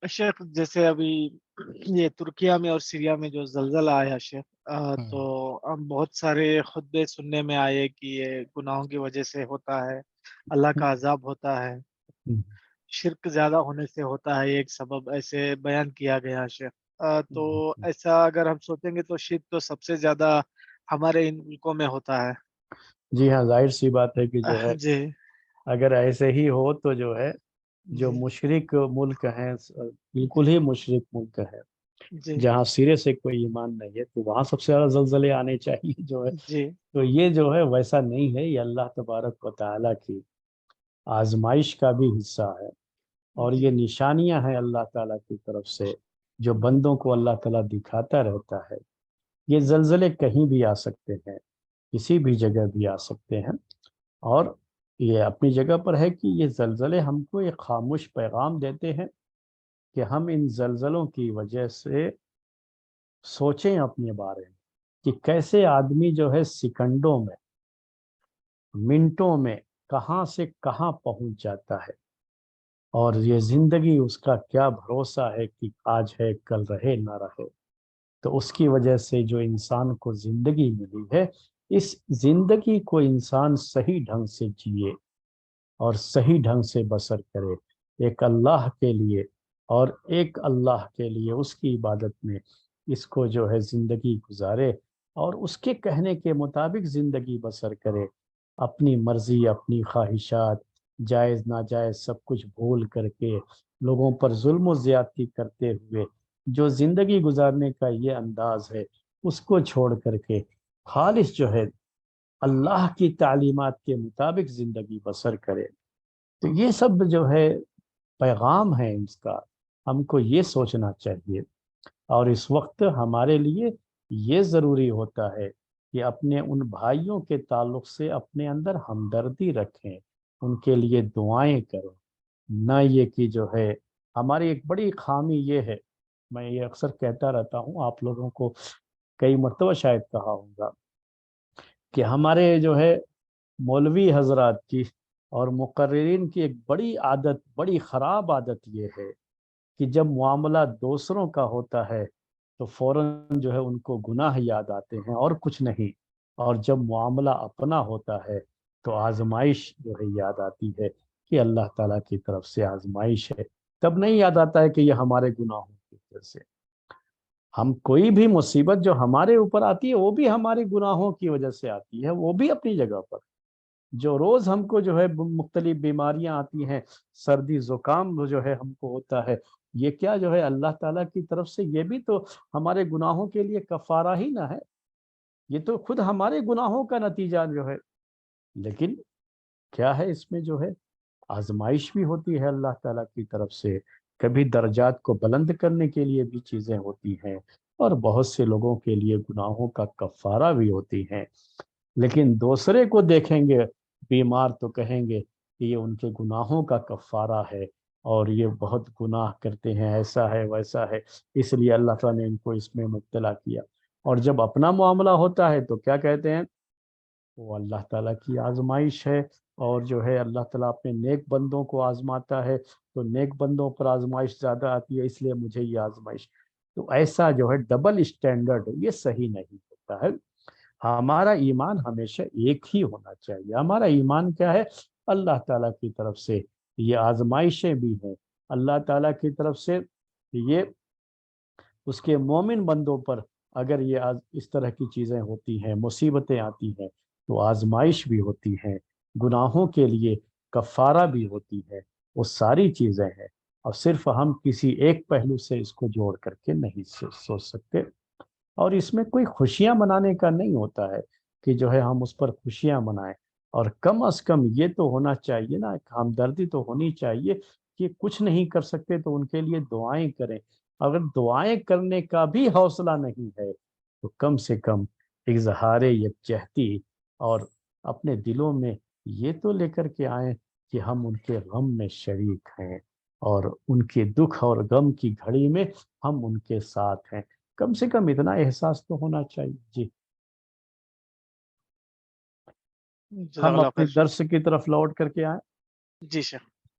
शेख जैसे अभी ये तुर्किया में और सीरिया में जो ज़लज़ला आया शेख, हम्म, तो हम बहुत सारे खुतबे सुनने में आए कि ये गुनाहों की वजह से होता है, अल्लाह का अज़ाब होता है, हम्म, शिर्क ज़्यादा होने से होता है, ये एक सबब ऐसे बयान किया गया शेख। तो हम्म। ऐसा अगर हम सोचेंगे तो शिर्क तो सबसे ज़्यादा हमारे इन मुल्कों में होता है। जी हाँ, जाहिर सी बात है कि जो है जी, अगर ऐसे ही हो तो जो है जो जी, मुशरिक मुल्क हैं, बिल्कुल ही मुशरिक मुल्क है, जी, जहाँ सिरे से कोई ईमान नहीं है, तो वहाँ सबसे ज्यादा जलजले आने चाहिए जो है। जी, तो ये जो है वैसा नहीं है, ये अल्लाह तबारक व तआला की आजमाइश का भी हिस्सा है। और ये जी, निशानियां हैं अल्लाह ताला की तरफ से, जो बंदों को अल्लाह ताला दिखाता रहता है। ये जलजले कहीं भी आ सकते हैं, किसी भी जगह भी आ सकते हैं। और ये अपनी जगह पर है कि ये जलजले हमको एक खामोश पैगाम देते हैं कि हम इन जलजलों की वजह से सोचें अपने बारे में, कि कैसे आदमी जो है सिकंडों में, मिनटों में कहाँ से कहाँ पहुंच जाता है। और ये जिंदगी, उसका क्या भरोसा है कि आज है कल रहे ना रहे। तो उसकी वजह से जो इंसान को जिंदगी मिली है, इस जिंदगी को इंसान सही ढंग से जिए और सही ढंग से बसर करे, एक अल्लाह के लिए, और एक अल्लाह के लिए उसकी इबादत में इसको जो है ज़िंदगी गुजारे, और उसके कहने के मुताबिक ज़िंदगी बसर करे। अपनी मर्ज़ी, अपनी ख्वाहिशात, जायज़ नाजायज़ सब कुछ भूल करके, लोगों पर जुल्म और ज़्यादती करते हुए जो ज़िंदगी गुजारने का ये अंदाज है, उसको छोड़ करके खालिस जो है अल्लाह की तालीमात के मुताबिक ज़िंदगी बसर करे। तो ये सब जो है पैगाम है इसका, हमको ये सोचना चाहिए। और इस वक्त हमारे लिए ये ज़रूरी होता है कि अपने उन भाइयों के ताल्लुक से अपने अंदर हमदर्दी रखें, उनके लिए दुआएं करें। न ये कि जो है, हमारी एक बड़ी खामी ये है, मैं ये अक्सर कहता रहता हूँ, आप लोगों को कई मरतबा शायद कहा होगा, कि हमारे जो है मौलवी हजरात की और मुकर्रिरीन की एक बड़ी आदत, बड़ी ख़राब आदत ये है कि जब मामला दूसरों का होता है तो फौरन जो है उनको गुनाह याद आते हैं और कुछ नहीं। और जब मामला अपना होता है तो आजमाइश जो है याद आती है, कि अल्लाह ताला की तरफ से आजमाइश है। तब नहीं याद आता है कि ये हमारे गुनाहों की वजह से। हम कोई भी मुसीबत जो हमारे ऊपर आती है वो भी हमारे गुनाहों की वजह से आती है, वो भी अपनी जगह पर। जो रोज हमको जो है मुख्तलिफ बीमारियां आती हैं, सर्दी जुकाम जो है हमको होता है, ये क्या जो है अल्लाह ताला की तरफ से, ये भी तो हमारे गुनाहों के लिए कफारा ही ना है। ये तो खुद हमारे गुनाहों का नतीजा जो है। लेकिन क्या है इसमें जो है, आजमाइश भी होती है अल्लाह ताला की तरफ से, कभी दर्जात को बुलंद करने के लिए भी चीजें होती हैं, और बहुत से लोगों के लिए गुनाहों का कफारा भी होती हैं। लेकिन दूसरे को देखेंगे बीमार तो कहेंगे कि ये उनके गुनाहों का कफ़ारा है, और ये बहुत गुनाह करते हैं, ऐसा है वैसा है, इसलिए अल्लाह ताला ने इनको इसमें मुब्तला किया। और जब अपना मामला होता है तो क्या कहते हैं, वो अल्लाह ताला की आजमाइश है। और जो है अल्लाह ताला अपने नेक बंदों को आजमाता है, तो नेक बंदों पर आजमाइश ज़्यादा आती है, इसलिए मुझे ये आजमाइश। तो ऐसा जो है डबल स्टैंडर्ड, ये सही नहीं होता है। हमारा ईमान हमेशा एक ही होना चाहिए। हमारा ईमान क्या है, अल्लाह ताला की तरफ से ये आजमाइशें भी हैं, अल्लाह ताला की तरफ से ये उसके मोमिन बंदों पर अगर ये इस तरह की चीज़ें होती हैं, मुसीबतें आती हैं, तो आजमाइश भी होती हैं, गुनाहों के लिए कफ़ारा भी होती है, वो सारी चीज़ें हैं। और सिर्फ हम किसी एक पहलू से इसको जोड़ करके नहीं सोच सकते। और इसमें कोई खुशियां मनाने का नहीं होता है कि जो है हम उस पर खुशियां मनाएं। और कम अज कम ये तो होना चाहिए ना, एक हमदर्दी तो होनी चाहिए, कि कुछ नहीं कर सकते तो उनके लिए दुआएं करें। अगर दुआएं करने का भी हौसला नहीं है तो कम से कम इजहार यकजहती और अपने दिलों में ये तो लेकर के आए कि हम उनके गम में शरीक हैं, और उनके दुख और गम की घड़ी में हम उनके साथ हैं। कम से कम इतना एहसास तो होना चाहिए। जी, हम जज़ाकल्लाह अपने खैर शेख। दर्स की तरफ लौट करके आए। जी शेख।